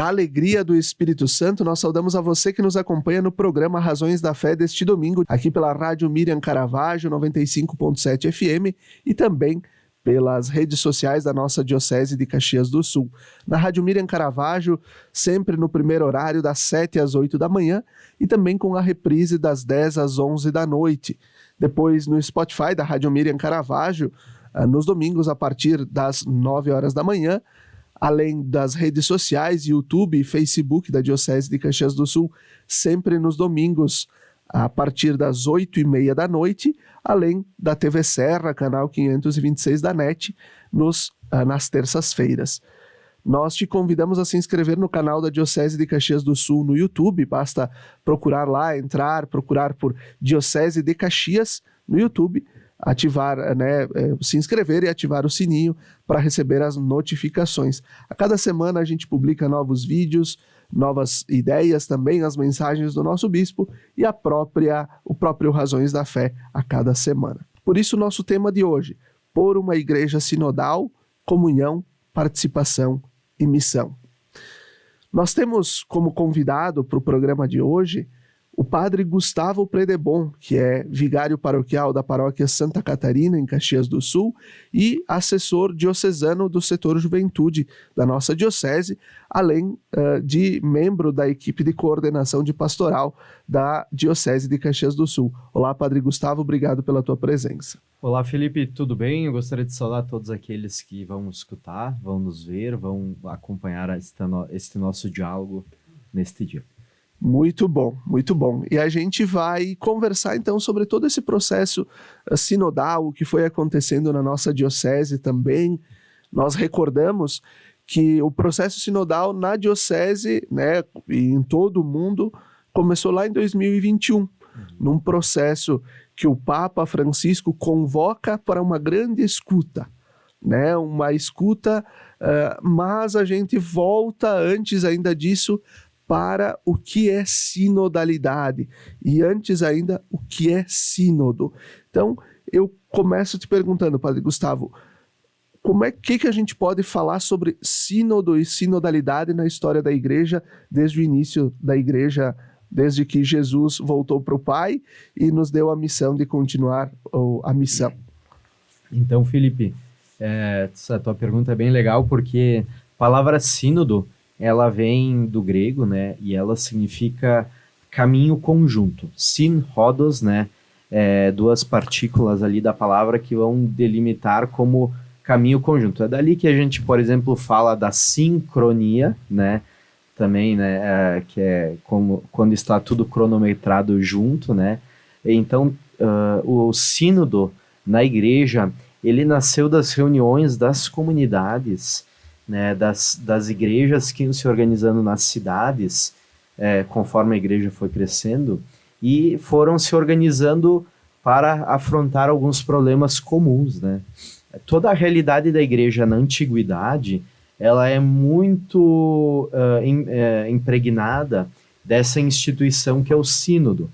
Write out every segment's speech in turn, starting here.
Da alegria do Espírito Santo, nós saudamos a você que nos acompanha no programa Razões da Fé deste domingo, aqui pela Rádio Miriam Caravaggio, 95.7 FM, e também pelas redes sociais da nossa Diocese de Caxias do Sul. Na Rádio Miriam Caravaggio, sempre no primeiro horário, das 7 às 8 da manhã, e também com a reprise das 10 às 11 da noite. Depois no Spotify da Rádio Miriam Caravaggio, nos domingos a partir das 9 horas da manhã, além das redes sociais, YouTube e Facebook da Diocese de Caxias do Sul, sempre nos domingos, a partir das 8h30 da noite, além da TV Serra, canal 526 da NET, nas terças-feiras. Nós te convidamos a se inscrever no canal da Diocese de Caxias do Sul no YouTube, basta procurar lá, procurar por Diocese de Caxias no YouTube, ativar, se inscrever e ativar o sininho para receber as notificações. A cada semana a gente publica novos vídeos, novas ideias também, as mensagens do nosso bispo e o próprio Razões da Fé a cada semana. Por isso, o nosso tema de hoje, por uma igreja sinodal, comunhão, participação e missão. Nós temos como convidado para o programa de hoje o padre Gustavo Predebon, que é vigário paroquial da paróquia Santa Catarina, em Caxias do Sul, e assessor diocesano do setor juventude da nossa diocese, além de membro da equipe de coordenação de pastoral da Diocese de Caxias do Sul. Olá, padre Gustavo, obrigado pela tua presença. Olá, Felipe, tudo bem? Eu gostaria de saudar todos aqueles que vão escutar, vão nos ver, vão acompanhar este nosso diálogo neste dia. Muito bom, muito bom. E a gente vai conversar então sobre todo esse processo sinodal, o que foi acontecendo na nossa diocese também. Nós recordamos que o processo sinodal na diocese, e em todo o mundo, começou lá em 2021, num processo que o Papa Francisco convoca para uma grande escuta, uma escuta, mas a gente volta antes ainda disso para o que é sinodalidade e antes ainda o que é sínodo. Então, eu começo te perguntando, padre Gustavo, que a gente pode falar sobre sínodo e sinodalidade na história da igreja, desde o início da igreja, desde que Jesus voltou para o Pai e nos deu a missão de continuar a missão? Então, Felipe, essa tua pergunta é bem legal, porque a palavra sínodo, ela vem do grego, e ela significa caminho conjunto. Syn, rodos, duas partículas ali da palavra que vão delimitar como caminho conjunto. É dali que a gente, por exemplo, fala da sincronia, também, que é como quando está tudo cronometrado junto, Então, o sínodo na igreja, ele nasceu das reuniões das comunidades, das igrejas que iam se organizando nas cidades, conforme a igreja foi crescendo, e foram se organizando para afrontar alguns problemas comuns. Toda a realidade da igreja na antiguidade, ela é muito impregnada dessa instituição que é o sínodo.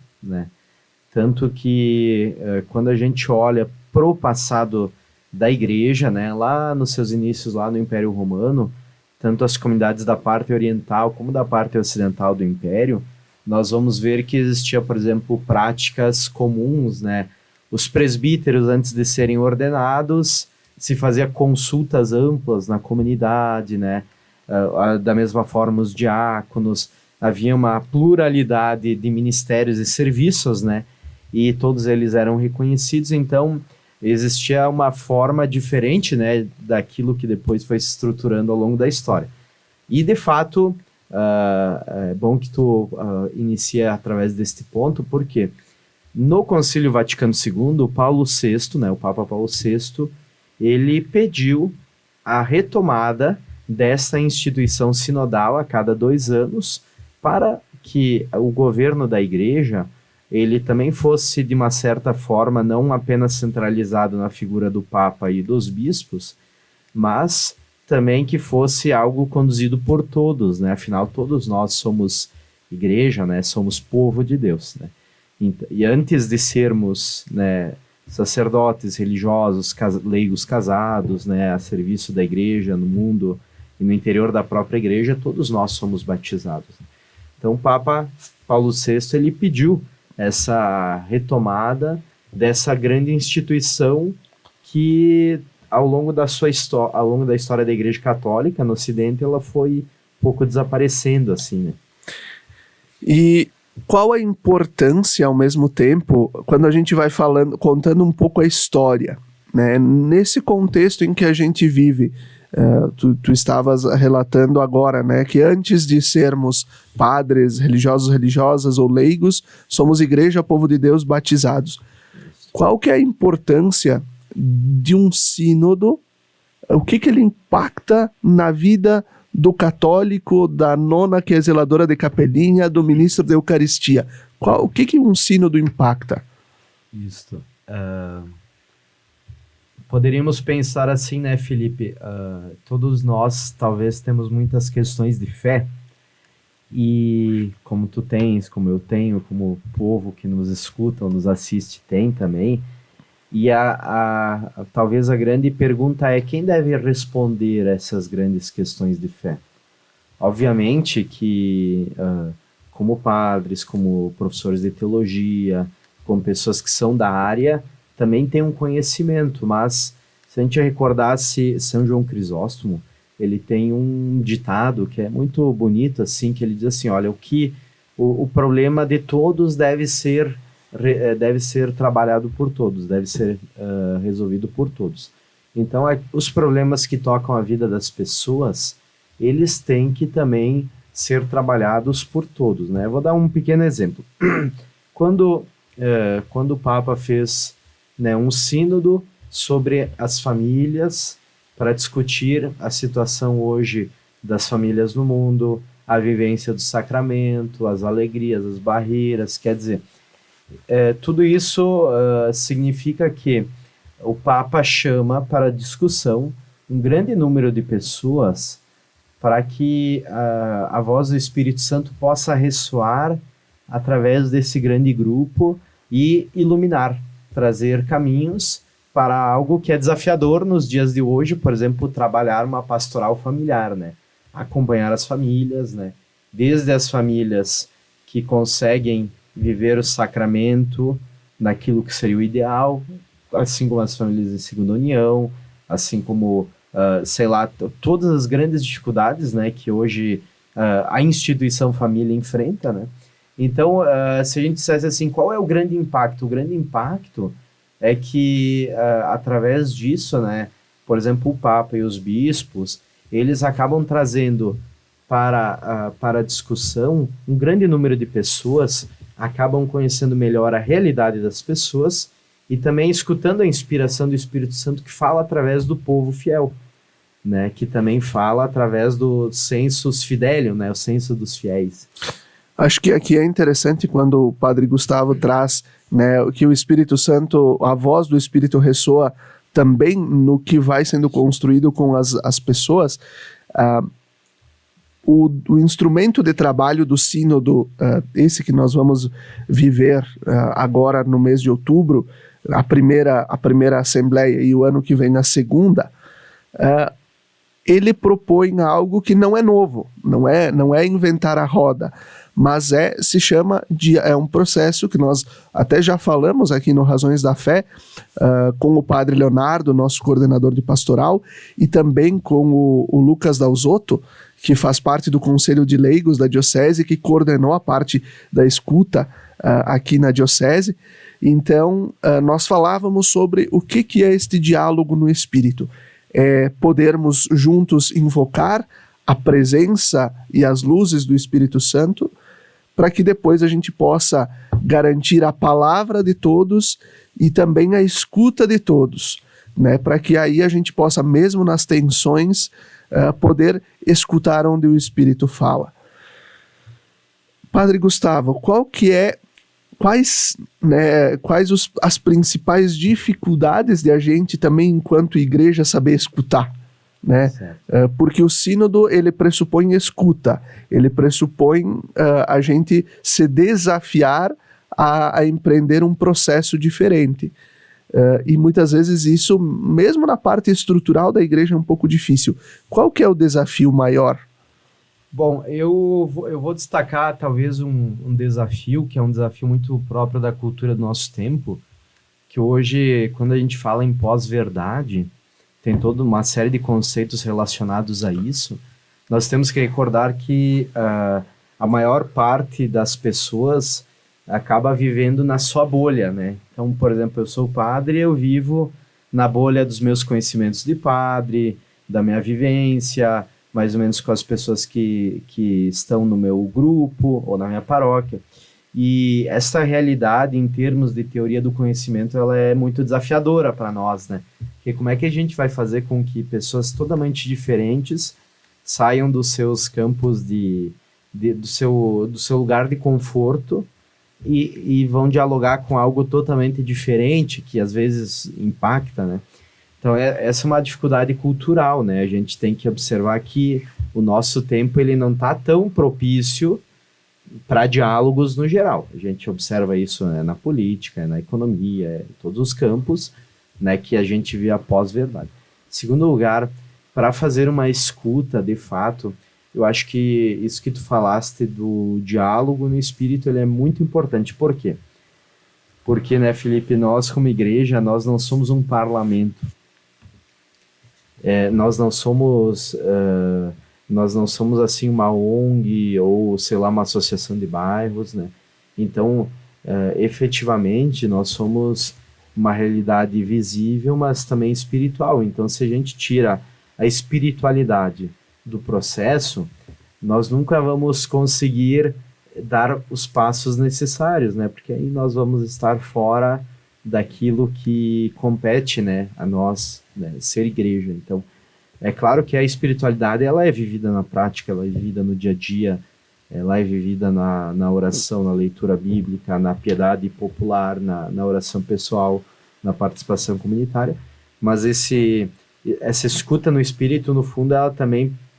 Tanto que quando a gente olha para o passado da igreja, lá nos seus inícios, lá no Império Romano, tanto as comunidades da parte oriental como da parte ocidental do Império, nós vamos ver que existia, por exemplo, práticas comuns, Os presbíteros, antes de serem ordenados, se fazia consultas amplas na comunidade, Da mesma forma, os diáconos, havia uma pluralidade de ministérios e serviços, E todos eles eram reconhecidos, então existia uma forma diferente, daquilo que depois foi se estruturando ao longo da história. E, de fato, é bom que tu inicia através deste ponto, porque no Concílio Vaticano II, Paulo VI, o Papa Paulo VI, ele pediu a retomada dessa instituição sinodal a cada 2 anos, para que o governo da igreja ele também fosse, de uma certa forma, não apenas centralizado na figura do Papa e dos bispos, mas também que fosse algo conduzido por todos, Afinal, todos nós somos igreja, somos povo de Deus, E antes de sermos, sacerdotes religiosos, leigos casados, a serviço da igreja no mundo e no interior da própria igreja, todos nós somos batizados. Então, o Papa Paulo VI, ele pediu essa retomada dessa grande instituição que, ao longo da história da Igreja Católica, no Ocidente, ela foi um pouco desaparecendo, assim, né? E qual a importância, ao mesmo tempo, quando a gente vai contando um pouco a história, né? Nesse contexto em que a gente vive, tu estavas relatando agora, né, que antes de sermos padres, religiosos, religiosas ou leigos, somos igreja, povo de Deus, batizados. Qual que é a importância de um sínodo? O que ele impacta na vida do católico, da nona que é zeladora de capelinha, do ministro da Eucaristia? O que um sínodo impacta? Isso. Poderíamos pensar assim, né, Felipe? Todos nós talvez temos muitas questões de fé, e como tu tens, como eu tenho, como o povo que nos escuta ou nos assiste tem também. E talvez a grande pergunta é: quem deve responder a essas grandes questões de fé? Obviamente que, como padres, como professores de teologia, como pessoas que são da área, também tem um conhecimento, mas se a gente recordasse São João Crisóstomo, ele tem um ditado que é muito bonito, assim, que ele diz assim: olha, o problema de todos deve ser trabalhado por todos, deve ser resolvido por todos. Então, os problemas que tocam a vida das pessoas, eles têm que também ser trabalhados por todos, né? Eu vou dar um pequeno exemplo. Quando o Papa fez, né, um sínodo sobre as famílias para discutir a situação hoje das famílias no mundo, a vivência do sacramento, as alegrias, as barreiras, quer dizer, tudo isso significa que o Papa chama para discussão um grande número de pessoas para que a voz do Espírito Santo possa ressoar através desse grande grupo e iluminar, trazer caminhos para algo que é desafiador nos dias de hoje, por exemplo, trabalhar uma pastoral familiar, né? Acompanhar as famílias, né? Desde as famílias que conseguem viver o sacramento naquilo que seria o ideal, assim como as famílias de segunda união, assim como, todas as grandes dificuldades, né, que hoje a instituição família enfrenta, né? Então, se a gente dissesse assim, qual é o grande impacto? O grande impacto é que, através disso, né, por exemplo, o Papa e os bispos, eles acabam trazendo para a discussão um grande número de pessoas, acabam conhecendo melhor a realidade das pessoas e também escutando a inspiração do Espírito Santo, que fala através do povo fiel, né, que também fala através do sensus fidelium, né, o senso dos fiéis. Acho que aqui é interessante quando o Padre Gustavo traz, né, que o Espírito Santo, a voz do Espírito ressoa também no que vai sendo construído com as pessoas. O instrumento de trabalho do sínodo, esse que nós vamos viver agora no mês de outubro, a primeira assembleia e o ano que vem a segunda, ele propõe algo que não é novo, não é inventar a roda, mas é um processo que nós até já falamos aqui no Razões da Fé, com o Padre Leonardo, nosso coordenador de pastoral, e também com o Lucas Dalzotto, que faz parte do Conselho de Leigos da Diocese, que coordenou a parte da escuta aqui na Diocese. Então, nós falávamos sobre o que é este diálogo no Espírito. Podermos juntos invocar a presença e as luzes do Espírito Santo, para que depois a gente possa garantir a palavra de todos e também a escuta de todos, né? Para que aí a gente possa, mesmo nas tensões, poder escutar onde o Espírito fala. Padre Gustavo, quais as principais dificuldades de a gente também, enquanto igreja, saber escutar? Né? Porque o sínodo, ele pressupõe escuta, ele pressupõe a gente se desafiar a empreender um processo diferente. E muitas vezes isso, mesmo na parte estrutural da igreja, é um pouco difícil. Qual que é o desafio maior? Bom, eu vou destacar talvez um desafio, que é um desafio muito próprio da cultura do nosso tempo, que hoje, quando a gente fala em pós-verdade, tem toda uma série de conceitos relacionados a isso. Nós temos que recordar que a maior parte das pessoas acaba vivendo na sua bolha, né? Então, por exemplo, eu sou padre, eu vivo na bolha dos meus conhecimentos de padre, da minha vivência, mais ou menos com as pessoas que estão no meu grupo ou na minha paróquia. E essa realidade, em termos de teoria do conhecimento, ela é muito desafiadora para nós, né? Porque como é que a gente vai fazer com que pessoas totalmente diferentes saiam dos seus campos do seu lugar de conforto e vão dialogar com algo totalmente diferente, que às vezes impacta, né? Então, essa é uma dificuldade cultural, né? A gente tem que observar que o nosso tempo ele não está tão propício para diálogos no geral. A gente observa isso, né, na política, na economia, em todos os campos, né, que a gente vê após verdade. Em segundo lugar, para fazer uma escuta, de fato, eu acho que isso que tu falaste do diálogo no espírito, ele é muito importante. Por quê? Porque, né, Felipe, nós como igreja, nós não somos um parlamento. Nós não somos assim uma ONG ou, sei lá, uma associação de bairros, né? Então, efetivamente, nós somos uma realidade visível, mas também espiritual. Então, se a gente tira a espiritualidade do processo, nós nunca vamos conseguir dar os passos necessários, né? Porque aí nós vamos estar fora daquilo que compete, né, a nós, né, ser igreja. Então, é claro que a espiritualidade ela é vivida na prática, ela é vivida no dia a dia, ela é vivida na oração, na leitura bíblica, na piedade popular, na oração pessoal, na participação comunitária, mas essa escuta no espírito, no fundo,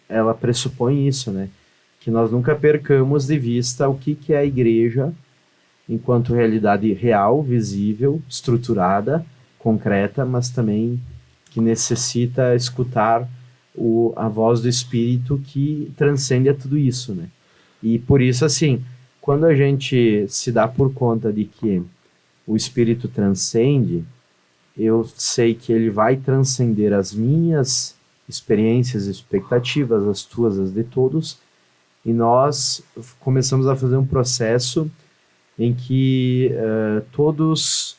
ela pressupõe isso, né? Que nós nunca percamos de vista o que é a igreja enquanto realidade real, visível, estruturada, concreta, mas também que necessita escutar a voz do Espírito que transcende a tudo isso, né? E por isso, assim, quando a gente se dá por conta de que o Espírito transcende, eu sei que ele vai transcender as minhas experiências, expectativas, as tuas, as de todos, e nós começamos a fazer um processo em que todos,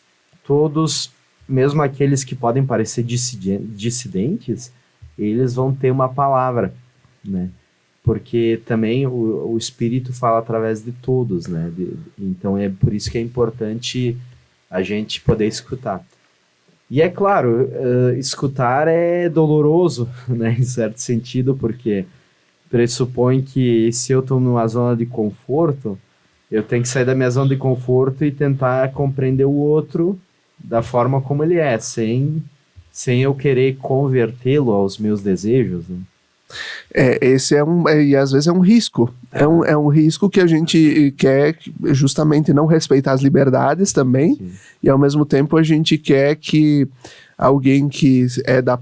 mesmo aqueles que podem parecer dissidentes, eles vão ter uma palavra, né? Porque também o Espírito fala através de todos, né? Então é por isso que é importante a gente poder escutar. E é claro, escutar é doloroso, né? Em certo sentido, porque pressupõe que se eu estou numa zona de conforto, eu tenho que sair da minha zona de conforto e tentar compreender o outro da forma como ele é, sem eu querer convertê-lo aos meus desejos, né? Esse e às vezes é um risco. É um risco que a gente quer justamente não respeitar as liberdades também. Sim. E ao mesmo tempo a gente quer que alguém que é da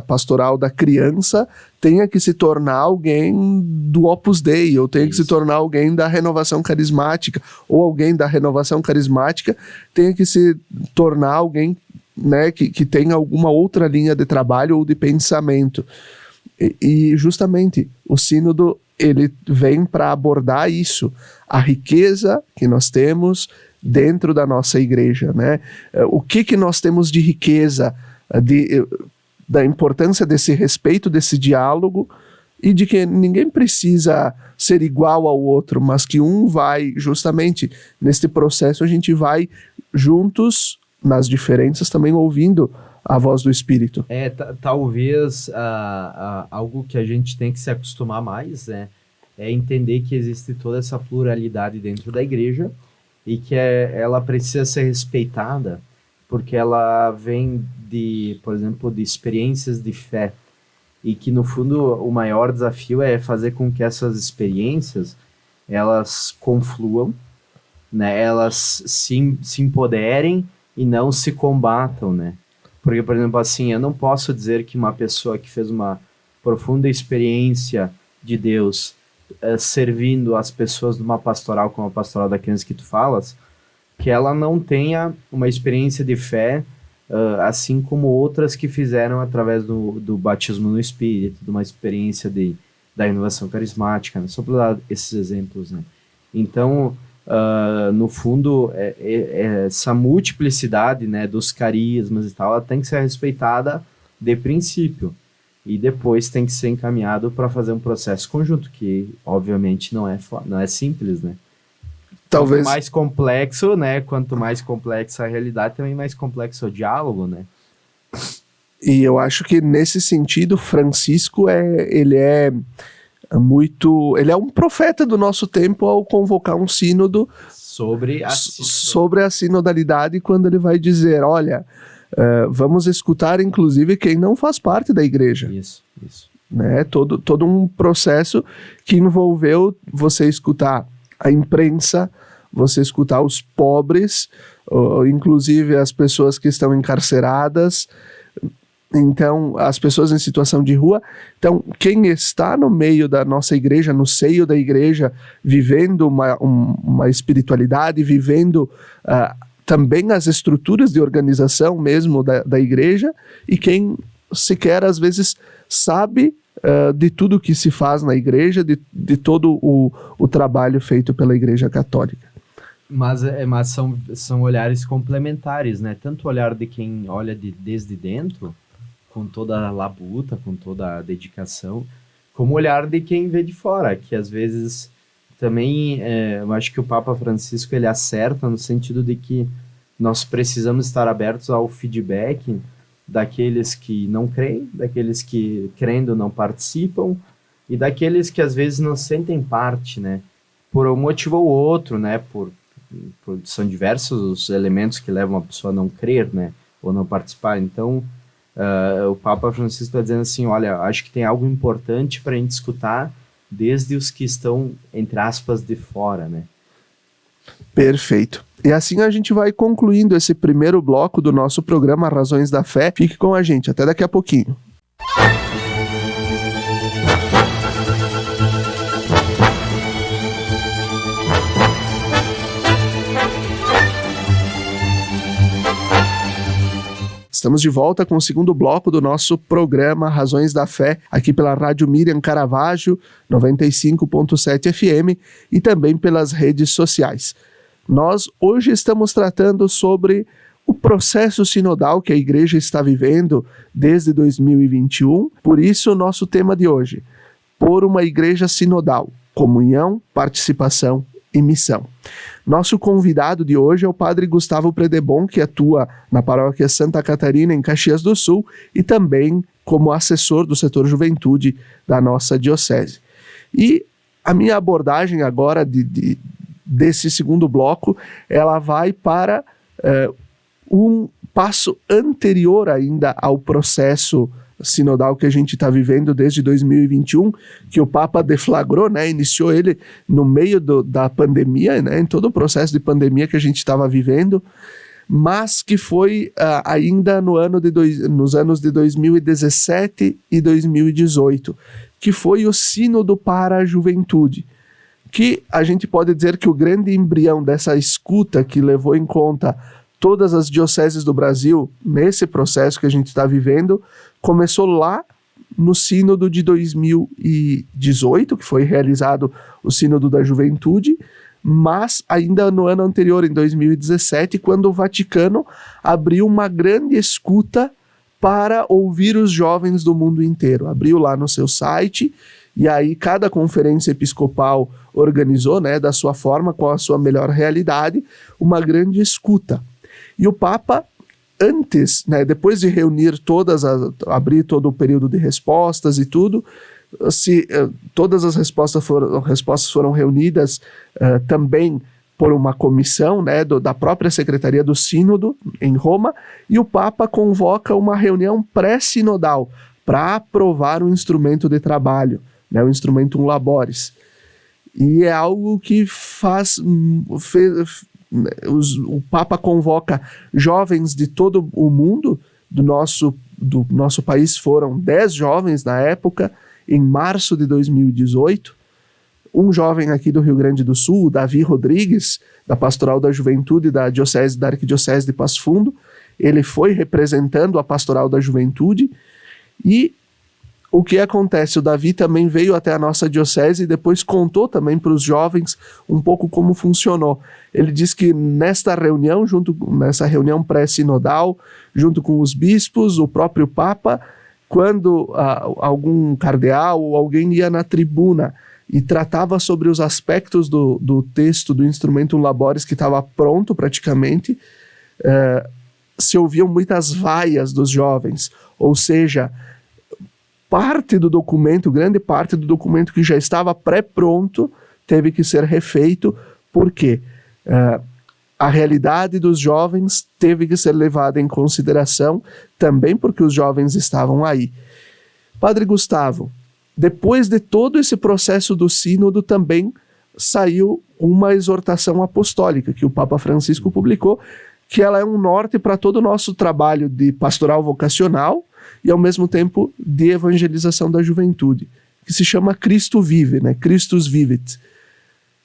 pastoral da criança tenha que se tornar alguém do Opus Dei, ou tenha que se tornar alguém da renovação carismática, ou alguém da renovação carismática tenha que se tornar alguém, né, que tenha alguma outra linha de trabalho ou de pensamento. E justamente o sínodo ele vem para abordar isso, a riqueza que nós temos dentro da nossa igreja, né? O que nós temos de riqueza, da importância desse respeito, desse diálogo, e de que ninguém precisa ser igual ao outro, mas que um vai, justamente neste processo, a gente vai juntos, nas diferenças, também ouvindo a voz do Espírito. Talvez algo que a gente tem que se acostumar mais, né, é entender que existe toda essa pluralidade dentro da igreja e que ela precisa ser respeitada porque ela vem por exemplo, de experiências de fé e que, no fundo, o maior desafio é fazer com que essas experiências elas confluam, né, elas se empoderem e não se combatam, né? Porque, por exemplo, assim, eu não posso dizer que uma pessoa que fez uma profunda experiência de Deus servindo as pessoas numa pastoral como a pastoral da criança que tu falas, que ela não tenha uma experiência de fé assim como outras que fizeram através do batismo no Espírito, de uma experiência da inovação carismática, né? Só para dar esses exemplos, né? Então, no fundo, essa multiplicidade, né, dos carismas e tal, ela tem que ser respeitada de princípio, e depois tem que ser encaminhado para fazer um processo conjunto, que obviamente não é simples, né? Talvez... Quanto mais complexo, né? Quanto mais complexa a realidade, também mais complexo o diálogo, né? E eu acho que nesse sentido, Francisco ele é um profeta do nosso tempo ao convocar um sínodo sobre a sinodalidade, quando ele vai dizer, olha, vamos escutar inclusive quem não faz parte da igreja. Isso. Né? Todo um processo que envolveu você escutar a imprensa, você escutar os pobres, inclusive as pessoas que estão encarceradas, então as pessoas em situação de rua. Então quem está no meio da nossa igreja, no seio da igreja, vivendo uma espiritualidade, vivendo também as estruturas de organização mesmo da igreja, e quem sequer às vezes sabe de tudo que se faz na igreja, de todo o trabalho feito pela Igreja Católica. Mas são olhares complementares, né? Tanto o olhar de quem olha desde dentro, com toda a labuta, com toda a dedicação, como o olhar de quem vê de fora, que às vezes também, eu acho que o Papa Francisco ele acerta no sentido de que nós precisamos estar abertos ao feedback daqueles que não creem, daqueles que, crendo, não participam, e daqueles que às vezes não sentem parte, né? Por um motivo ou outro, né? São diversos os elementos que levam a pessoa a não crer, né? Ou não participar. Então, o Papa Francisco está dizendo assim, olha, acho que tem algo importante para a gente escutar desde os que estão, entre aspas, de fora, né? Perfeito. E assim a gente vai concluindo esse primeiro bloco do nosso programa Razões da Fé. Fique com a gente, até daqui a pouquinho. Estamos de volta com o segundo bloco do nosso programa Razões da Fé, aqui pela Rádio Miriam Caravaggio, 95.7 FM, e também pelas redes sociais. Nós hoje estamos tratando sobre o processo sinodal que a igreja está vivendo desde 2021. Por isso, o nosso tema de hoje, por uma igreja sinodal, comunhão, participação e missão. Nosso convidado de hoje é o padre Gustavo Predebon, que atua na paróquia Santa Catarina, em Caxias do Sul, e também como assessor do setor juventude da nossa diocese. E a minha abordagem agora desse segundo bloco, ela vai para um passo anterior ainda ao processo sinodal que a gente está vivendo desde 2021, que o Papa deflagrou, né, iniciou ele no meio da pandemia, né, em todo o processo de pandemia que a gente estava vivendo, mas que foi ainda nos anos de 2017 e 2018, que foi o Sínodo para a Juventude, que a gente pode dizer que o grande embrião dessa escuta que levou em conta todas as dioceses do Brasil nesse processo que a gente está vivendo, começou lá no Sínodo de 2018, que foi realizado o Sínodo da Juventude, mas ainda no ano anterior, em 2017, quando o Vaticano abriu uma grande escuta para ouvir os jovens do mundo inteiro. Abriu lá no seu site, e aí cada conferência episcopal organizou, né, da sua forma, com a sua melhor realidade, uma grande escuta. E o Papa, antes, né, depois de reunir abrir todo o período de respostas e tudo, todas as respostas foram reunidas também por uma comissão, né, da própria Secretaria do Sínodo em Roma, e o Papa convoca uma reunião pré-sinodal para aprovar um instrumento de trabalho, né, o Instrumentum Laboris. E é algo que o Papa convoca jovens de todo o mundo. Do nosso país foram 10 jovens na época, em março de 2018. Um jovem aqui do Rio Grande do Sul, Davi Rodrigues, da Pastoral da Juventude da Arquidiocese de Passo Fundo, ele foi representando a Pastoral da Juventude. E o que acontece? O Davi também veio até a nossa diocese e depois contou também para os jovens um pouco como funcionou. Ele diz que nessa reunião pré-sinodal, junto com os bispos, o próprio Papa, quando algum cardeal ou alguém ia na tribuna e tratava sobre os aspectos do texto do Instrumentum Laboris, que estava pronto praticamente, se ouviam muitas vaias dos jovens, ou seja, grande parte do documento que já estava pré-pronto teve que ser refeito, porque a realidade dos jovens teve que ser levada em consideração, também porque os jovens estavam aí. Padre Gustavo, depois de todo esse processo do sínodo também saiu uma exortação apostólica que o Papa Francisco publicou, que ela é um norte para todo o nosso trabalho de pastoral vocacional e ao mesmo tempo de evangelização da juventude, que se chama Cristo Vive, né? Christus Vivit.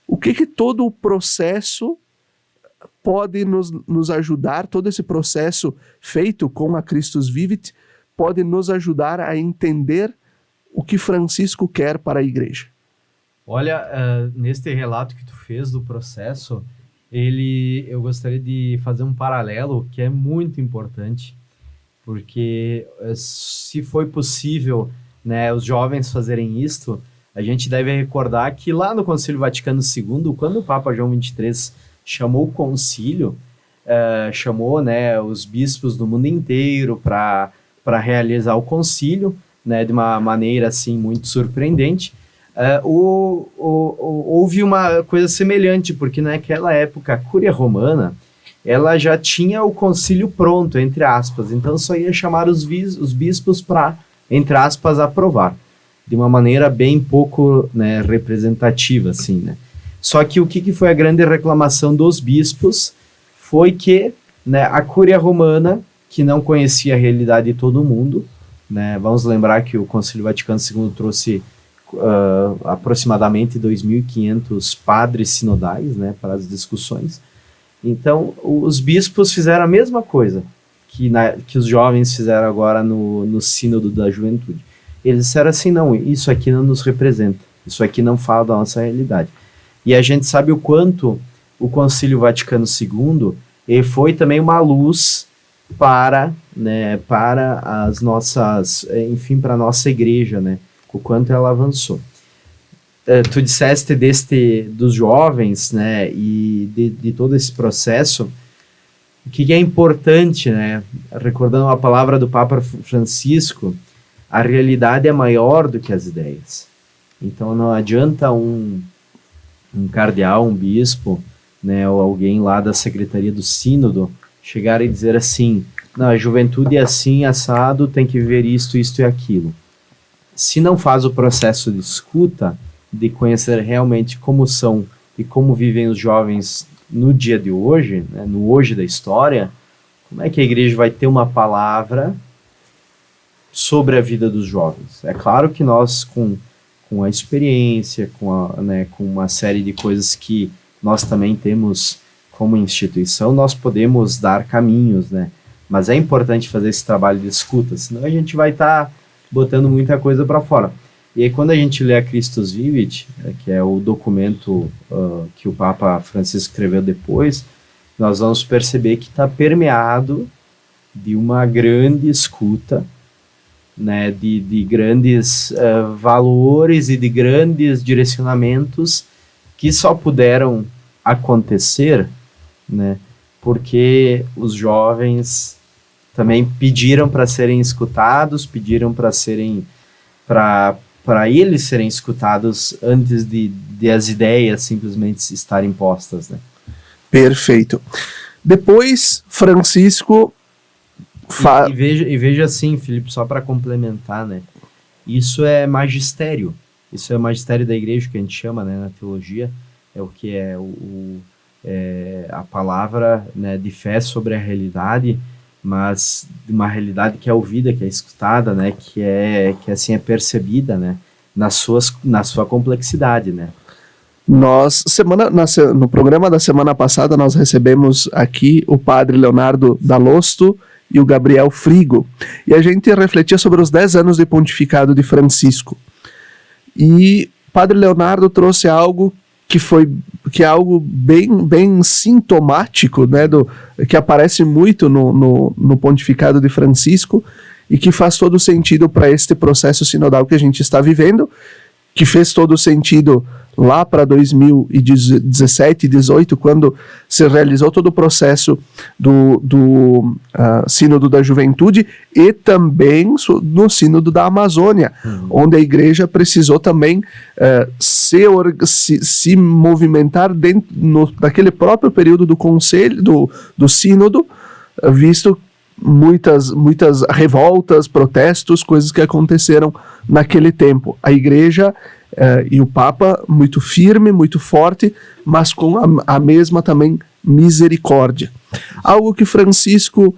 O que todo o processo pode nos ajudar, todo esse processo feito com a Christus Vivit pode nos ajudar a entender o que Francisco quer para a igreja? Olha, neste relato que tu fez do processo, eu gostaria de fazer um paralelo que é muito importante, porque se foi possível, né, os jovens fazerem isto, a gente deve recordar que lá no Concílio Vaticano II, quando o Papa João XXIII chamou o concílio, chamou, né, os bispos do mundo inteiro para realizar o concílio, né, de uma maneira assim muito surpreendente, houve uma coisa semelhante, porque naquela época a Cúria Romana ela já tinha o concílio pronto, entre aspas, então só ia chamar os bispos para, entre aspas, aprovar, de uma maneira bem pouco, né, representativa, assim, né. Só que o que foi a grande reclamação dos bispos foi que, né, a Cúria Romana, que não conhecia a realidade de todo mundo, né, vamos lembrar que o Concílio Vaticano II trouxe aproximadamente 2.500 padres sinodais, né, para as discussões. Então, os bispos fizeram a mesma coisa que os jovens fizeram agora no Sínodo da Juventude. Eles disseram assim, não, isso aqui não nos representa, isso aqui não fala da nossa realidade. E a gente sabe o quanto o Concílio Vaticano II foi também uma luz para as nossas, enfim, para a nossa igreja, né, o quanto ela avançou. Tu disseste dos jovens, né, e de todo esse processo, o que é importante, né, recordando a palavra do Papa Francisco, a realidade é maior do que as ideias. Então não adianta um cardeal, um bispo, né, ou alguém lá da Secretaria do Sínodo chegar e dizer assim, não, a juventude é assim, assado, tem que viver isto e aquilo. Se não faz o processo de escuta, de conhecer realmente como são e como vivem os jovens no dia de hoje, né, no hoje da história, como é que a igreja vai ter uma palavra sobre a vida dos jovens? É claro que nós, com a experiência, com uma série de coisas que nós também temos como instituição, nós podemos dar caminhos, né? Mas é importante fazer esse trabalho de escuta, senão a gente vai estar botando muita coisa para fora. E aí quando a gente lê a Christus Vivit, que é o documento que o Papa Francisco escreveu depois, nós vamos perceber que está permeado de uma grande escuta, né, de grandes valores e de grandes direcionamentos que só puderam acontecer, né, porque os jovens também pediram para serem escutados, pediram para eles serem escutados antes de as ideias simplesmente estarem postas, né? Perfeito. Depois, Francisco... E veja assim, Felipe, só para complementar, né? Isso é magistério. Isso é o magistério da igreja, que a gente chama, né, na teologia. É o que é a palavra, né, de fé sobre a realidade, mas de uma realidade que é ouvida, que é escutada, né, que assim é percebida, né, na sua complexidade, né. No programa da semana passada, nós recebemos aqui o padre Leonardo Dalosto e o Gabriel Frigo, e a gente refletia sobre os 10 anos de pontificado de Francisco. E o padre Leonardo trouxe algo que é algo bem sintomático, né, que aparece muito no pontificado de Francisco e que faz todo sentido para este processo sinodal que a gente está vivendo, que fez todo sentido lá para 2017 e 2018, quando se realizou todo o processo do Sínodo da Juventude e também no Sínodo da Amazônia, onde a Igreja precisou também se movimentar daquele próprio período do Conselho, do Sínodo, visto muitas revoltas, protestos, coisas que aconteceram naquele tempo. A Igreja e o Papa muito firme, muito forte, mas com a mesma também misericórdia. Algo que Francisco,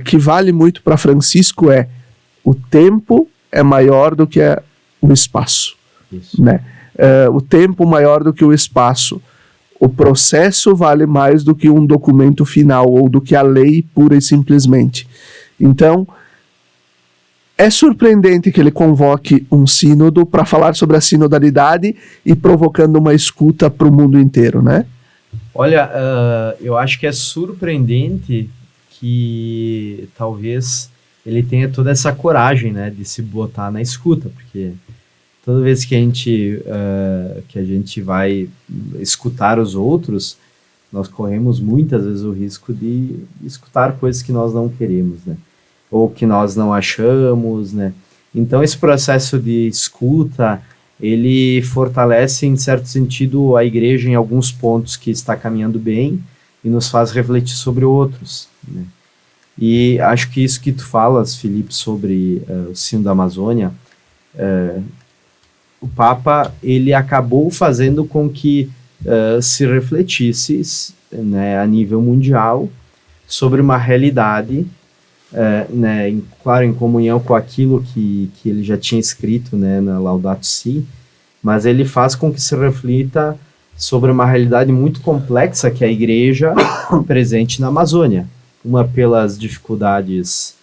que vale muito para Francisco é: o tempo é maior do que o espaço. Isso. Né? O tempo maior do que o espaço. O processo vale mais do que um documento final ou do que a lei pura e simplesmente. Então, é surpreendente que ele convoque um sínodo para falar sobre a sinodalidade e provocando uma escuta para o mundo inteiro, né? Olha, eu acho que é surpreendente que talvez ele tenha toda essa coragem, né, de se botar na escuta, porque toda vez que a gente vai escutar os outros, nós corremos muitas vezes o risco de escutar coisas que nós não queremos, né? Ou que nós não achamos, né? Então esse processo de escuta, ele fortalece em certo sentido a Igreja em alguns pontos que está caminhando bem e nos faz refletir sobre outros, né? E acho que isso que tu falas, Felipe, sobre o Sino da Amazônia, o Papa, ele acabou fazendo com que se refletisse, né, a nível mundial sobre uma realidade, né, claro, em comunhão com aquilo que ele já tinha escrito, né, na Laudato Si, mas ele faz com que se reflita sobre uma realidade muito complexa que é a Igreja presente na Amazônia, uma pelas dificuldades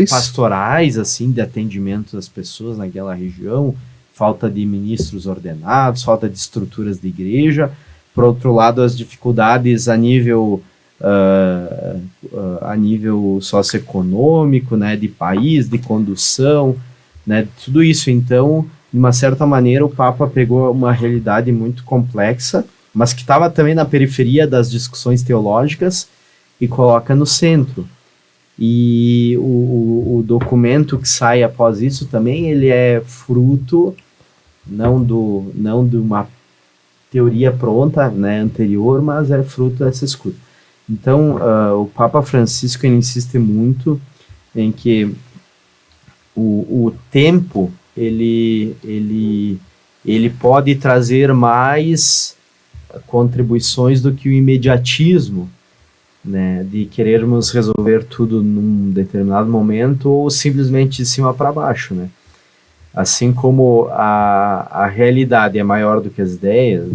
pastorais, assim, de atendimento das pessoas naquela região, falta de ministros ordenados, falta de estruturas de igreja. Por outro lado, as dificuldades a nível socioeconômico, né, de país, de condução, né, tudo isso. Então, de uma certa maneira, o Papa pegou uma realidade muito complexa, mas que estava também na periferia das discussões teológicas e coloca no centro. E o documento que sai após isso também, ele é fruto não de uma teoria pronta, né, anterior, mas é fruto dessa escuta. Então, o Papa Francisco, ele insiste muito em que o tempo, ele pode trazer mais contribuições do que o imediatismo, né, de querermos resolver tudo num determinado momento ou simplesmente de cima para baixo, né? Assim como a realidade é maior do que as ideias,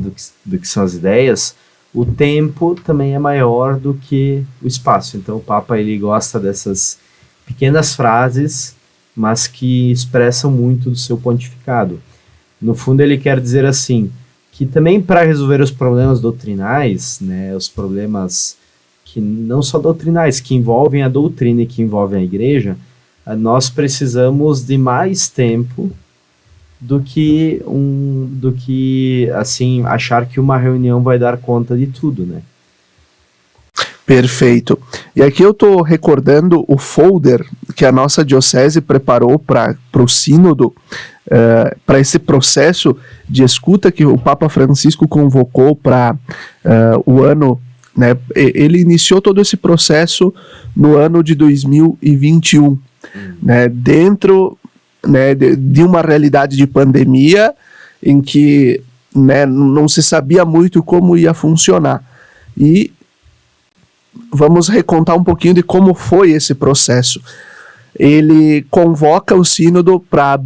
do que são as ideias, o tempo também é maior do que o espaço. Então o Papa, ele gosta dessas pequenas frases, mas que expressam muito do seu pontificado. No fundo, ele quer dizer assim, que também para resolver os problemas doutrinais, né, os problemas que não só doutrinais, que envolvem a doutrina e que envolvem a Igreja, nós precisamos de mais tempo do que assim, achar que uma reunião vai dar conta de tudo, né? Perfeito. E aqui eu estou recordando o folder que a nossa diocese preparou para o sínodo, para esse processo de escuta que o Papa Francisco convocou para o ano, né? Ele iniciou todo esse processo no ano de 2021, né? Dentro, né, de uma realidade de pandemia em que né, não se sabia muito como ia funcionar. E vamos recontar um pouquinho de como foi esse processo. Ele convoca o sínodo para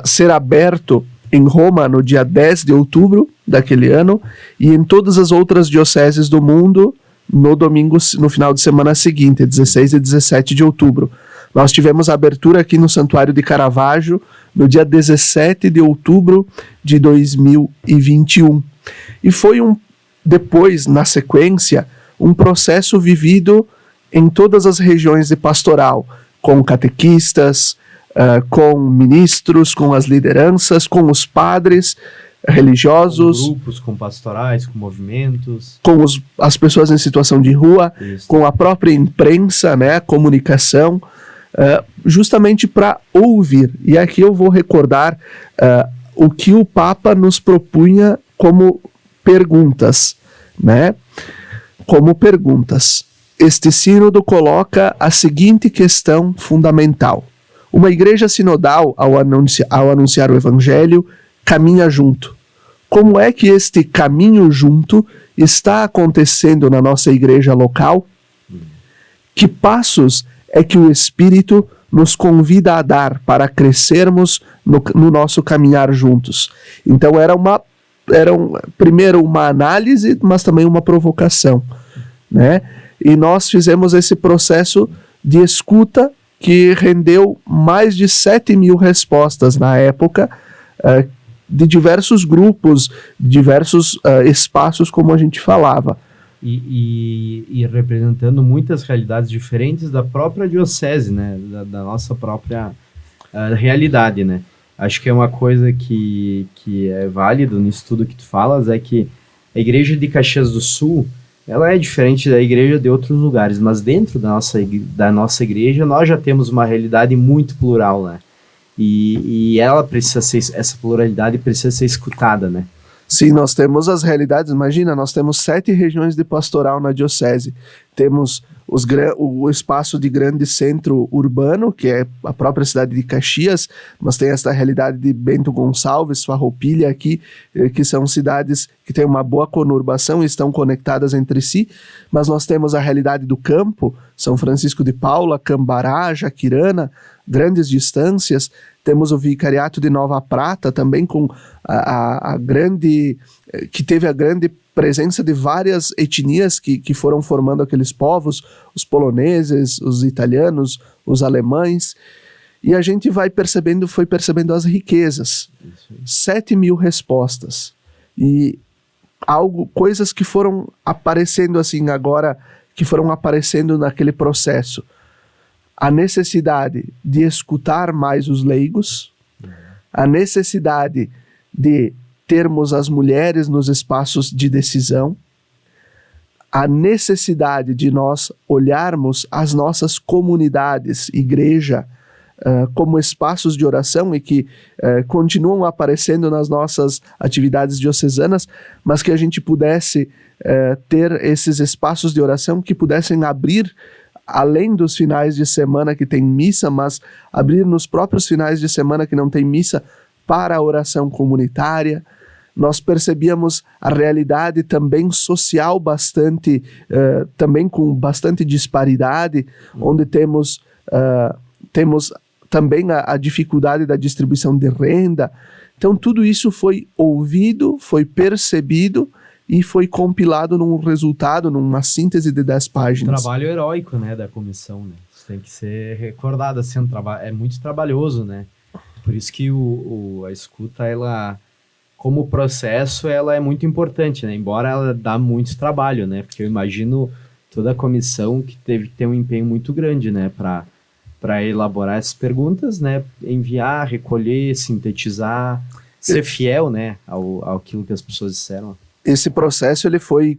ser aberto em Roma no dia 10 de outubro daquele ano e em todas as outras dioceses do mundo no domingo, no final de semana seguinte, 16 e 17 de outubro. Nós tivemos a abertura aqui no Santuário de Caravaggio no dia 17 de outubro de 2021. E foi depois, na sequência, um processo vivido em todas as regiões de pastoral, com catequistas, com ministros, com as lideranças, com os padres religiosos, com grupos, com pastorais, com movimentos, com as pessoas em situação de rua, Isso. com a própria imprensa, né, comunicação, justamente para ouvir. E aqui eu vou recordar o que o Papa nos propunha como perguntas, né? Como perguntas. Este sínodo coloca a seguinte questão fundamental. Uma igreja sinodal, ao anunciar o evangelho, caminha junto. Como é que este caminho junto está acontecendo na nossa igreja local? Que passos é que o Espírito nos convida a dar para crescermos no nosso caminhar juntos? Então primeiro uma análise, mas também uma provocação, né? E nós fizemos esse processo de escuta que rendeu mais de 7.000 respostas na época, de diversos grupos, diversos espaços, como a gente falava. E representando muitas realidades diferentes da própria diocese, né? Da nossa própria realidade, né? Acho que é uma coisa que é válido nisso tudo que tu falas, é que a igreja de Caxias do Sul, ela é diferente da igreja de outros lugares, mas dentro da nossa igreja nós já temos uma realidade muito plural, né? E ela precisa ser, essa pluralidade precisa ser escutada, né? Sim, nós temos as realidades. Imagina, nós temos 7 regiões de pastoral na diocese. Temos o espaço de grande centro urbano, que é a própria cidade de Caxias, mas tem essa realidade de Bento Gonçalves, Farroupilha aqui, que são cidades que têm uma boa conurbação e estão conectadas entre si, mas nós temos a realidade do campo, São Francisco de Paula, Cambará, Jaquirana, grandes distâncias. Temos o Vicariato de Nova Prata, também com que teve a grande presença de várias etnias que foram formando aqueles povos, os poloneses, os italianos, os alemães, e a gente foi percebendo as riquezas. 7.000 respostas, e coisas que foram aparecendo assim agora, que foram aparecendo naquele processo. A necessidade de escutar mais os leigos, a necessidade de termos as mulheres nos espaços de decisão, a necessidade de nós olharmos as nossas comunidades, igreja, como espaços de oração e que continuam aparecendo nas nossas atividades diocesanas, mas que a gente pudesse ter esses espaços de oração que pudessem abrir além dos finais de semana que tem missa, mas abrir nos próprios finais de semana que não tem missa para a oração comunitária. Nós percebíamos a realidade também social também com bastante disparidade, onde temos também a dificuldade da distribuição de renda. Então tudo isso foi ouvido, foi percebido e foi compilado num resultado, numa síntese de 10 páginas. Trabalho heróico, né, da comissão, né? Isso tem que ser recordado, assim, é muito trabalhoso, né? Por isso que a escuta, ela, como processo, ela é muito importante, né? Embora ela dá muito trabalho, né? Porque eu imagino toda a comissão que teve que ter um empenho muito grande, né, para elaborar essas perguntas, né, enviar, recolher, sintetizar, ser fiel, né, àquilo que as pessoas disseram. Esse processo, ele foi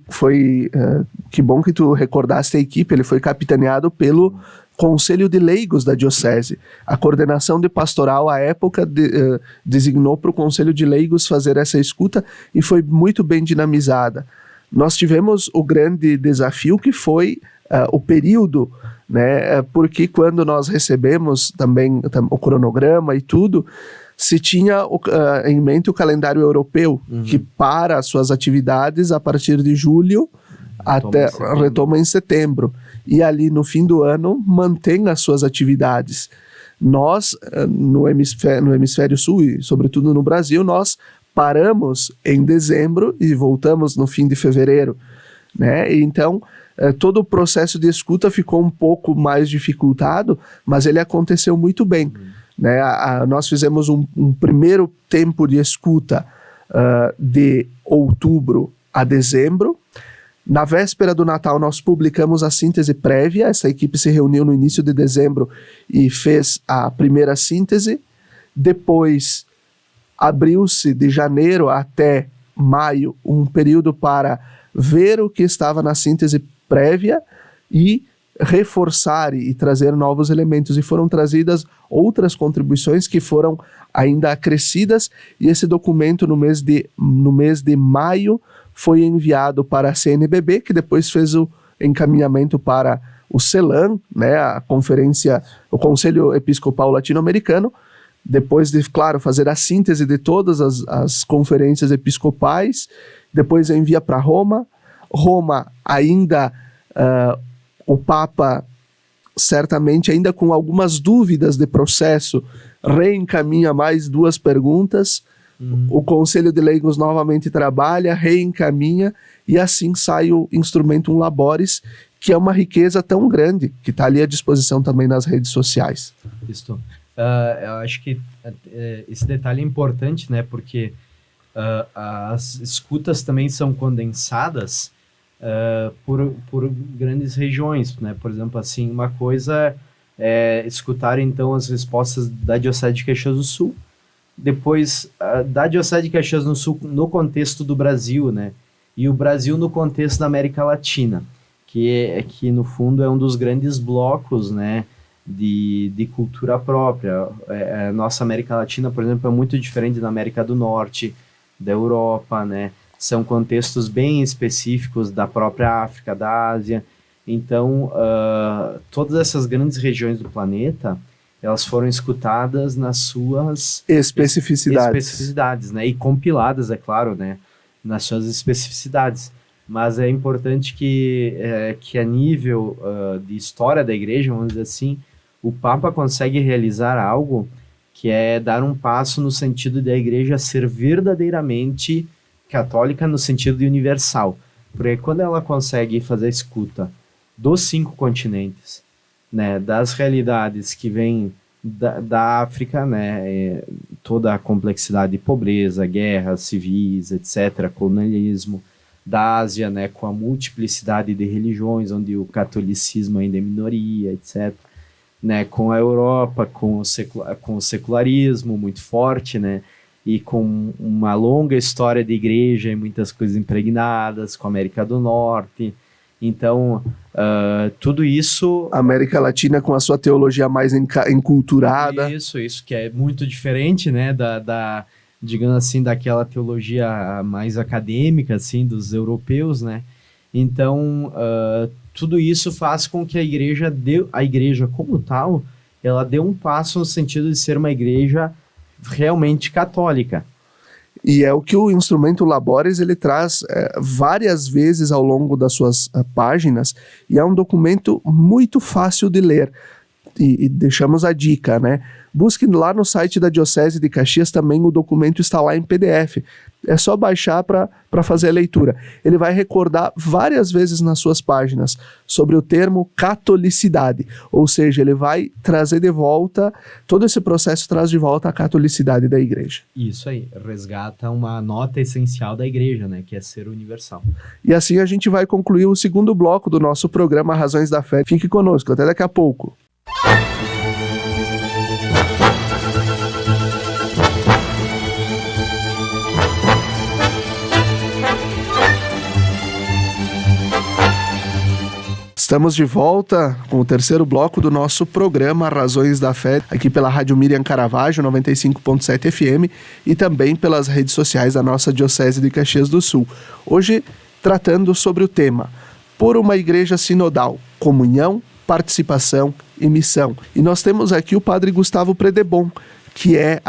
que bom que tu recordaste a equipe, ele foi capitaneado pelo Conselho de Leigos da Diocese. A coordenação de pastoral, à época, designou para o Conselho de Leigos fazer essa escuta e foi muito bem dinamizada. Nós tivemos o grande desafio que foi o período, né, porque quando nós recebemos também o cronograma e tudo, se tinha em mente o calendário europeu, que para suas atividades a partir de julho até retoma em setembro. E ali no fim do ano mantém as suas atividades. Nós, no hemisfério sul e sobretudo no Brasil, nós paramos em dezembro e voltamos no fim de fevereiro, né? Então, todo o processo de escuta ficou um pouco mais dificultado, mas ele aconteceu muito bem, né? Nós fizemos um primeiro tempo de escuta de outubro a dezembro. Na véspera do Natal, nós publicamos a síntese prévia. Essa equipe se reuniu no início de dezembro e fez a primeira síntese. Depois, abriu-se de janeiro até maio um período para ver o que estava na síntese prévia e reforçar e trazer novos elementos. E foram trazidas outras contribuições que foram ainda acrescidas. E esse documento, no mês de maio, foi enviado para a CNBB, que depois fez o encaminhamento para o CELAM, né, a conferência, o Conselho Episcopal Latino-Americano, depois de, claro, fazer a síntese de todas as conferências episcopais, depois envia para Roma. Roma ainda, o Papa, certamente ainda com algumas dúvidas de processo, reencaminha mais 2 perguntas. O Conselho de Leigos novamente trabalha, reencaminha, e assim sai o Instrumentum Laboris, que é uma riqueza tão grande, que está ali à disposição também nas redes sociais. Isso. Eu acho que esse detalhe é importante, né? Porque as escutas também são condensadas por grandes regiões, né? Por exemplo, assim, uma coisa é escutar, então, as respostas da Diocese de Caxias do Sul, depois da Diocese de Caxias do Sul no contexto do Brasil, né? E o Brasil no contexto da América Latina, que no fundo é um dos grandes blocos, né, de cultura própria. A nossa América Latina, por exemplo, é muito diferente da América do Norte, da Europa, né? São contextos bem específicos da própria África, da Ásia. Então, todas essas grandes regiões do planeta, elas foram escutadas nas suas especificidades, né? E compiladas, é claro, né? Nas suas especificidades. Mas é importante que a nível de história da igreja, vamos dizer assim, o Papa consegue realizar algo que é dar um passo no sentido de a igreja ser verdadeiramente católica no sentido de universal. Porque quando ela consegue fazer a escuta dos 5 continentes, né, das realidades que vêm da África, né, toda a complexidade de pobreza, guerras civis, etc., colonialismo, da Ásia, né, com a multiplicidade de religiões, onde o catolicismo ainda é minoria, etc., né, com a Europa, com o secularismo muito forte, né, e com uma longa história de igreja e muitas coisas impregnadas, com a América do Norte. Então, tudo isso... A América Latina com a sua teologia mais enculturada. Isso que é muito diferente, né, digamos assim, daquela teologia mais acadêmica, assim, dos europeus, né? Então, tudo isso faz com que a igreja como tal, ela dê um passo no sentido de ser uma igreja realmente católica. E é o que o Instrumentum Laboris ele traz várias vezes ao longo das suas páginas, e é um documento muito fácil de ler. E deixamos a dica, né? Busque lá no site da Diocese de Caxias também, o documento está lá em PDF. É só baixar para fazer a leitura. Ele vai recordar várias vezes nas suas páginas sobre o termo catolicidade, ou seja, ele vai trazer de volta, todo esse processo traz de volta a catolicidade da igreja. Isso aí, resgata uma nota essencial da igreja, né, que é ser universal. E assim a gente vai concluir o segundo bloco do nosso programa Razões da Fé. Fique conosco, até daqui a pouco. Estamos de volta com o terceiro bloco do nosso programa Razões da Fé, aqui pela Rádio Miriam Caravaggio, 95.7 FM, e também pelas redes sociais da nossa Diocese de Caxias do Sul. Hoje, tratando sobre o tema Por uma Igreja Sinodal, Comunhão, Participação e Missão. E nós temos aqui o Padre Gustavo Predebon, que é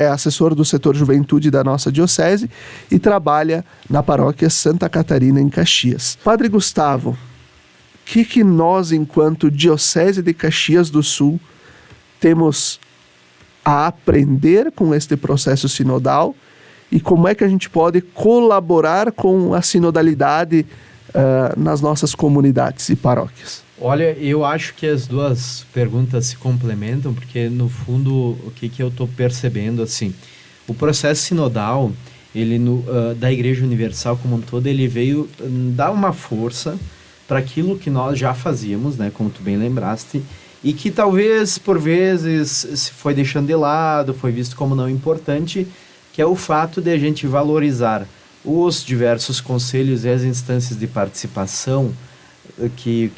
assessor do setor juventude da nossa diocese e trabalha na paróquia Santa Catarina, em Caxias. Padre Gustavo, o que nós, enquanto Diocese de Caxias do Sul, temos a aprender com este processo sinodal e como é que a gente pode colaborar com a sinodalidade nas nossas comunidades e paróquias? Olha, eu acho que as duas perguntas se complementam, porque no fundo o que eu estou percebendo, assim, o processo sinodal, ele da Igreja Universal como um todo, ele veio dar uma força para aquilo que nós já fazíamos, né, como tu bem lembraste, e que talvez por vezes se foi deixando de lado, foi visto como não importante, que é o fato de a gente valorizar os diversos conselhos e as instâncias de participação que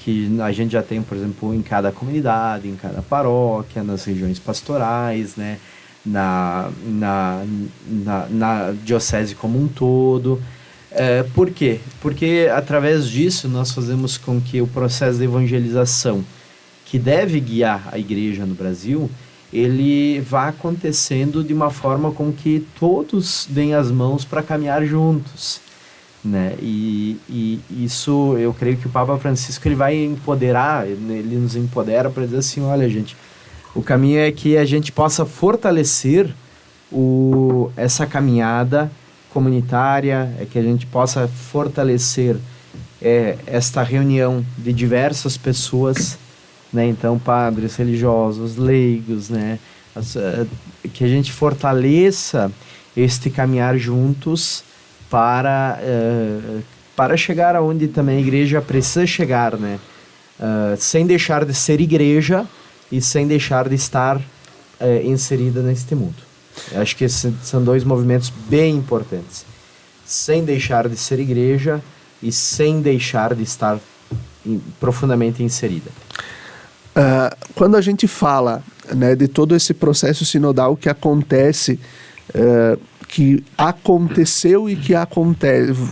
a gente já tem, por exemplo, em cada comunidade, em cada paróquia, nas regiões pastorais, né, na diocese como um todo. Por quê? Porque através disso nós fazemos com que o processo de evangelização, que deve guiar a igreja no Brasil, ele vá acontecendo de uma forma com que todos deem as mãos para caminhar juntos, né? E isso, eu creio que o Papa Francisco ele vai empoderar, ele nos empodera para dizer assim, olha gente, o caminho é que a gente possa fortalecer essa caminhada comunitária, é que a gente possa fortalecer esta reunião de diversas pessoas, né? Então padres, religiosos, leigos, né? Que a gente fortaleça este caminhar juntos para chegar aonde também a igreja precisa chegar, né? Sem deixar de ser igreja e sem deixar de estar inserida neste mundo. Eu acho que esses são dois movimentos bem importantes. Sem deixar de ser igreja e sem deixar de estar profundamente inserida. Quando a gente fala, né, de todo esse processo sinodal que acontece, que aconteceu e que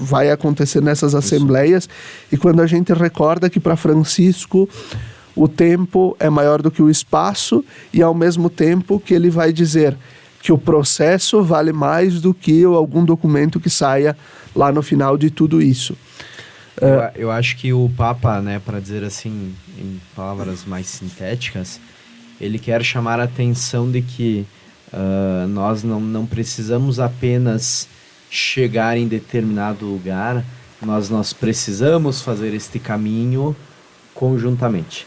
vai acontecer nessas assembleias, e quando a gente recorda que para Francisco o tempo é maior do que o espaço, e ao mesmo tempo que ele vai dizer que o processo vale mais do que algum documento que saia lá no final de tudo isso. Eu acho que o Papa, né, para dizer assim, em palavras mais sintéticas, ele quer chamar a atenção de que nós não precisamos apenas chegar em determinado lugar, nós precisamos fazer este caminho conjuntamente.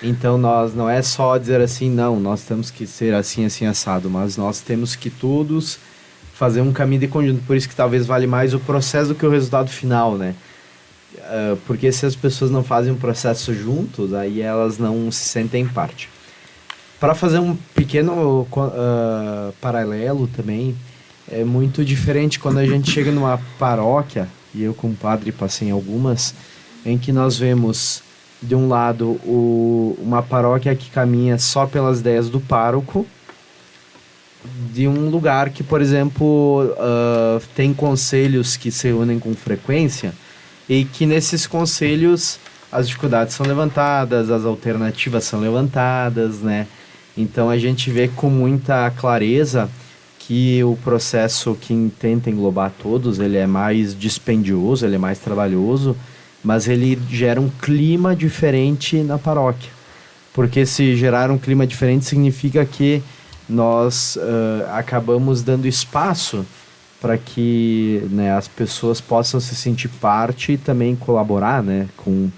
Então não é só dizer assim, não, nós temos que ser assim, assim, assado, mas nós temos que todos fazer um caminho de conjunto. Por isso que talvez vale mais o processo do que o resultado final, né? Porque se as pessoas não fazem um processo juntos, aí elas não se sentem parte. Para fazer um pequeno paralelo também, é muito diferente quando a gente chega numa paróquia, e eu como padre passei em algumas, em que nós vemos, de um lado, uma paróquia que caminha só pelas ideias do pároco, de um lugar que, por exemplo, tem conselhos que se unem com frequência, e que nesses conselhos as dificuldades são levantadas, as alternativas são levantadas, né? Então a gente vê com muita clareza que o processo que tenta englobar todos, ele é mais dispendioso, ele é mais trabalhoso, mas ele gera um clima diferente na paróquia. Porque se gerar um clima diferente significa que nós acabamos dando espaço para que, né, as pessoas possam se sentir parte e também colaborar, né, com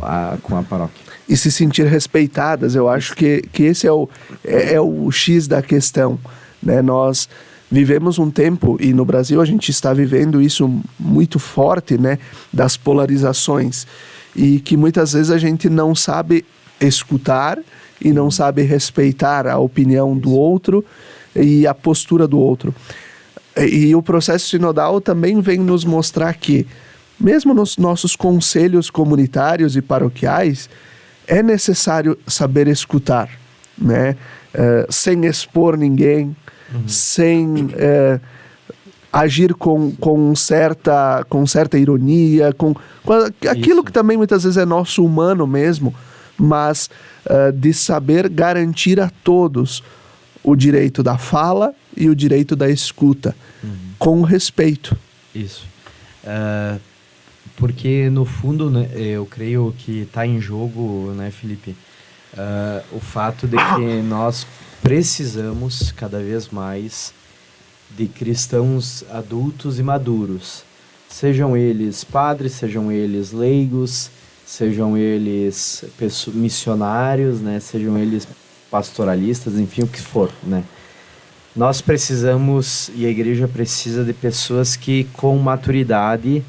a paróquia. E se sentir respeitadas, eu acho que esse é o X da questão, né? Nós vivemos um tempo, e no Brasil a gente está vivendo isso muito forte, né, das polarizações, e que muitas vezes a gente não sabe escutar e não sabe respeitar a opinião do outro e a postura do outro. E o processo sinodal também vem nos mostrar que, mesmo nos nossos conselhos comunitários e paroquiais, é necessário saber escutar, né? Sem expor ninguém, sem agir com certa ironia, com aquilo que também muitas vezes é nosso humano mesmo, mas de saber garantir a todos o direito da fala e o direito da escuta, com respeito. Isso. Porque, no fundo, né, eu creio que está em jogo, né, Felipe, o fato de que nós precisamos, cada vez mais, de cristãos adultos e maduros. Sejam eles padres, sejam eles leigos, sejam eles missionários, né, sejam eles pastoralistas, enfim, o que for, né? Nós precisamos, e a igreja precisa, de pessoas que com maturidade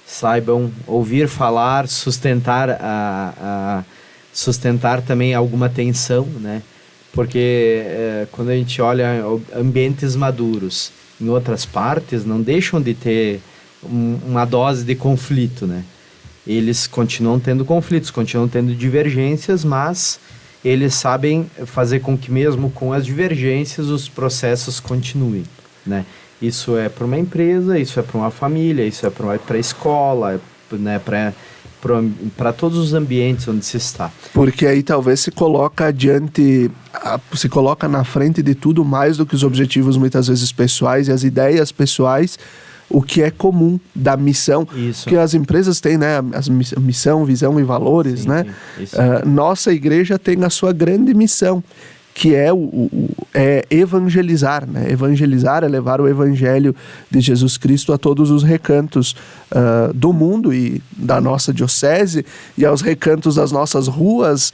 saibam ouvir falar, sustentar também alguma tensão, né? Porque quando a gente olha ambientes maduros em outras partes, não deixam de ter uma dose de conflito, né? Eles continuam tendo conflitos, continuam tendo divergências, mas eles sabem fazer com que mesmo com as divergências os processos continuem, né? Isso é para uma empresa, isso é para uma família, isso é para a escola, né? Para todos os ambientes onde se está. Porque aí talvez se coloca na frente de tudo mais do que os objetivos muitas vezes pessoais e as ideias pessoais, o que é comum da missão. Isso. Que as empresas têm, né, missão, visão e valores, sim, né? Sim, nossa igreja tem a sua grande missão, que é evangelizar, né? Evangelizar é levar o evangelho de Jesus Cristo a todos os recantos do mundo e da nossa diocese e aos recantos das nossas ruas.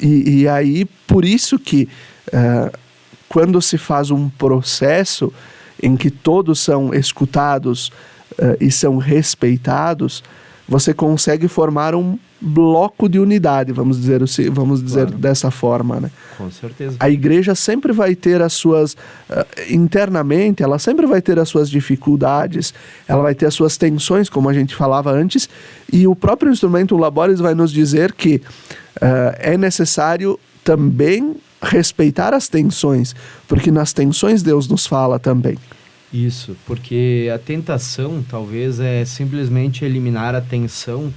E aí, por isso que quando se faz um processo em que todos são escutados e são respeitados, você consegue formar um bloco de unidade, vamos dizer claro, dessa forma, né? Com certeza. A igreja sempre vai ter as suas, internamente, ela sempre vai ter as suas dificuldades, ela vai ter as suas tensões, como a gente falava antes, e o próprio instrumento Labores vai nos dizer que é necessário também respeitar as tensões, porque nas tensões Deus nos fala também. Isso, porque a tentação talvez é simplesmente eliminar a tensão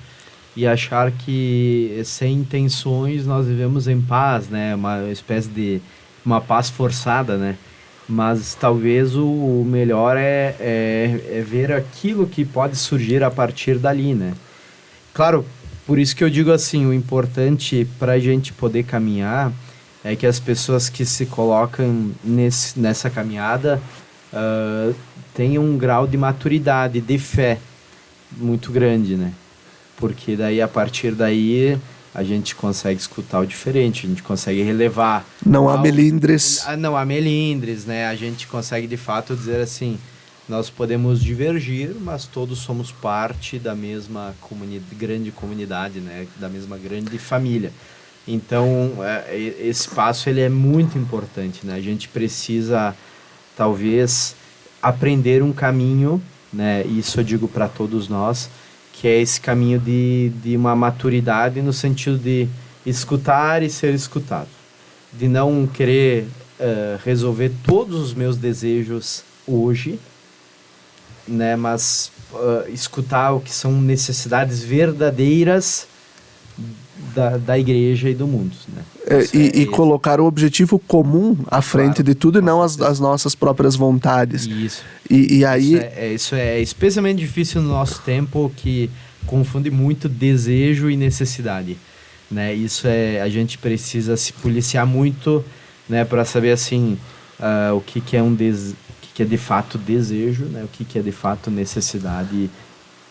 e achar que sem tensões nós vivemos em paz, né? Uma espécie de uma paz forçada, né? Mas talvez o melhor é ver aquilo que pode surgir a partir dali, né? Claro, por isso que eu digo assim, o importante para a gente poder caminhar é que as pessoas que se colocam nessa caminhada tenham um grau de maturidade, de fé muito grande, né? Porque daí, a partir daí, a gente consegue escutar o diferente, a gente consegue relevar. Não há melindres. Não há melindres, né? A gente consegue, de fato, dizer assim, nós podemos divergir, mas todos somos parte da mesma grande comunidade, né? Da mesma grande família. Então, esse passo ele é muito importante, né? A gente precisa, talvez, aprender um caminho, né? Isso eu digo para todos nós, que é esse caminho de uma maturidade no sentido de escutar e ser escutado. De não querer resolver todos os meus desejos hoje, né? Mas escutar o que são necessidades verdadeiras da igreja e do mundo, né? E colocar o objetivo comum à frente, claro, de tudo e não as nossas próprias vontades. Isso. E aí... Isso é especialmente difícil no nosso tempo, que confunde muito desejo e necessidade, né? Isso a gente precisa se policiar muito, né, para saber assim o que é o que é de fato desejo, né? O que é de fato necessidade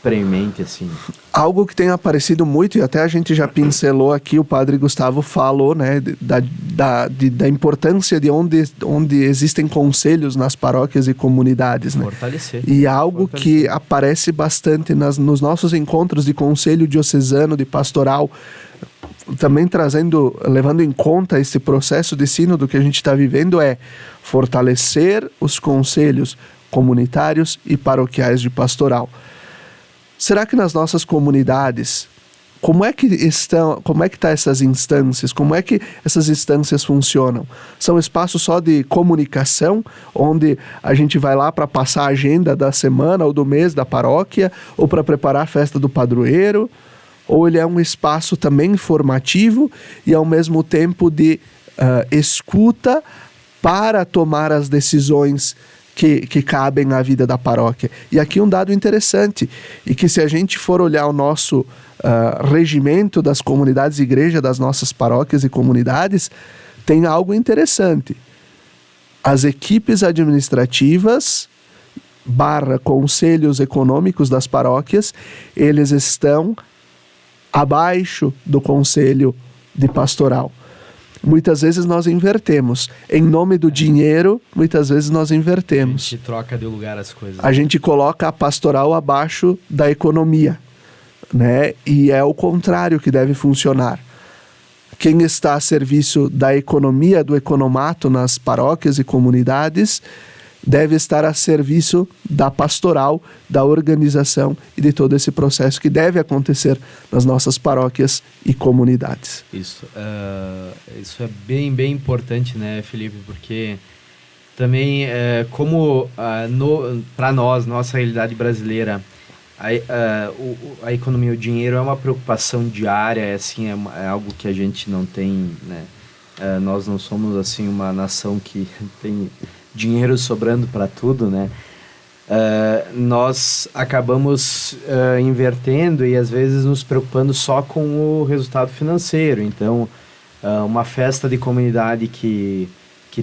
premente, assim. Algo que tem aparecido muito, e até a gente já pincelou aqui, o padre Gustavo falou, né, da importância de onde existem conselhos nas paróquias e comunidades, né? Fortalecer. E algo que aparece bastante nos nossos encontros de conselho diocesano, de pastoral, também levando em conta esse processo de sínodo que a gente está vivendo, é fortalecer os conselhos comunitários e paroquiais de pastoral. Será que nas nossas comunidades, como é que estão essas instâncias? Como é que essas instâncias funcionam? São espaços só de comunicação, onde a gente vai lá para passar a agenda da semana ou do mês da paróquia, ou para preparar a festa do padroeiro? Ou ele é um espaço também formativo e ao mesmo tempo de escuta para tomar as decisões que cabem na vida da paróquia. E aqui um dado interessante, e que se a gente for olhar o nosso regimento das comunidades de igreja, das nossas paróquias e comunidades, tem algo interessante. As equipes administrativas / conselhos econômicos das paróquias, eles estão abaixo do conselho de pastoral. Muitas vezes nós invertemos. Em nome do dinheiro, muitas vezes nós invertemos. A gente troca de lugar as coisas. A gente coloca a pastoral abaixo da economia, né? E é o contrário que deve funcionar. Quem está a serviço da economia, do economato nas paróquias e comunidades, deve estar a serviço da pastoral, da organização e de todo esse processo que deve acontecer nas nossas paróquias e comunidades. Isso é bem, bem importante, né, Felipe? Porque também, como para nós, nossa realidade brasileira, a economia, o dinheiro é uma preocupação diária, assim, é algo que a gente não tem, né? Nós não somos assim uma nação que tem dinheiro sobrando para tudo, né? Nós acabamos invertendo e às vezes nos preocupando só com o resultado financeiro. Então, uma festa de comunidade que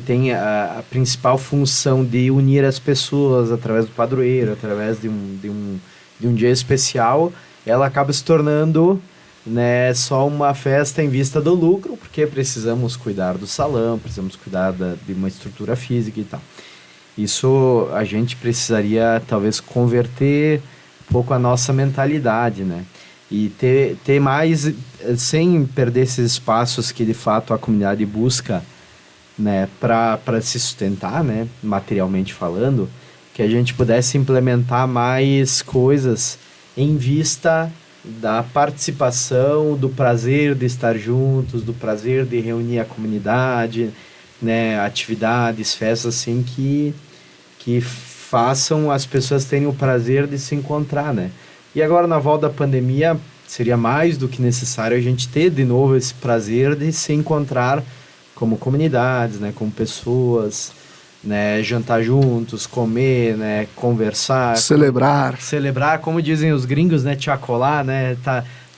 tem a principal função de unir as pessoas através do padroeiro, através de um dia especial, ela acaba se tornando, né, só uma festa em vista do lucro, porque precisamos cuidar do salão, precisamos cuidar de uma estrutura física e tal. Isso a gente precisaria talvez converter um pouco a nossa mentalidade, né? E ter mais, sem perder esses espaços que de fato a comunidade busca, né, para se sustentar, né, materialmente falando, que a gente pudesse implementar mais coisas em vista da participação, do prazer de estar juntos, do prazer de reunir a comunidade, né, atividades, festas assim que façam as pessoas terem o prazer de se encontrar, né? E agora na volta da pandemia seria mais do que necessário a gente ter de novo esse prazer de se encontrar como comunidades, né, como pessoas, né, jantar juntos, comer, né, conversar, celebrar, como dizem os gringos, né, chacolar, né,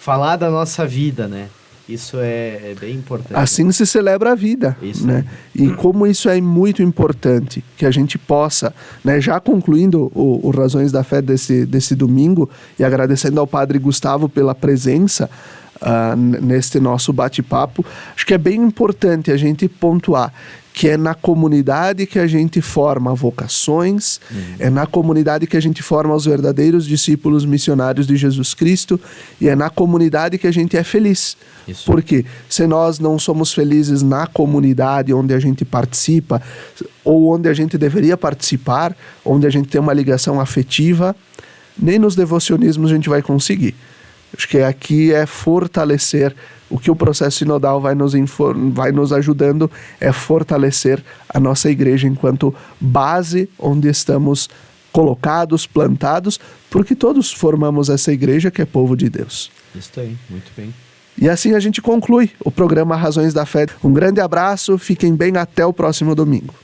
falar da nossa vida, né? Isso é bem importante. Assim se celebra a vida, isso, né? E como isso é muito importante, que a gente possa, né, já concluindo o Razões da Fé desse domingo, e agradecendo ao Padre Gustavo pela presença neste nosso bate-papo, acho que é bem importante a gente pontuar que é na comunidade que a gente forma vocações, é na comunidade que a gente forma os verdadeiros discípulos missionários de Jesus Cristo, e é na comunidade que a gente é feliz. Isso. Porque se nós não somos felizes na comunidade onde a gente participa, ou onde a gente deveria participar, onde a gente tem uma ligação afetiva, nem nos devocionismos a gente vai conseguir. Acho que aqui é fortalecer o que o processo sinodal vai nos ajudando, é fortalecer a nossa igreja enquanto base onde estamos colocados, plantados, porque todos formamos essa igreja que é povo de Deus. Isso aí, muito bem. E assim a gente conclui o programa Razões da Fé. Um grande abraço, fiquem bem, até o próximo domingo.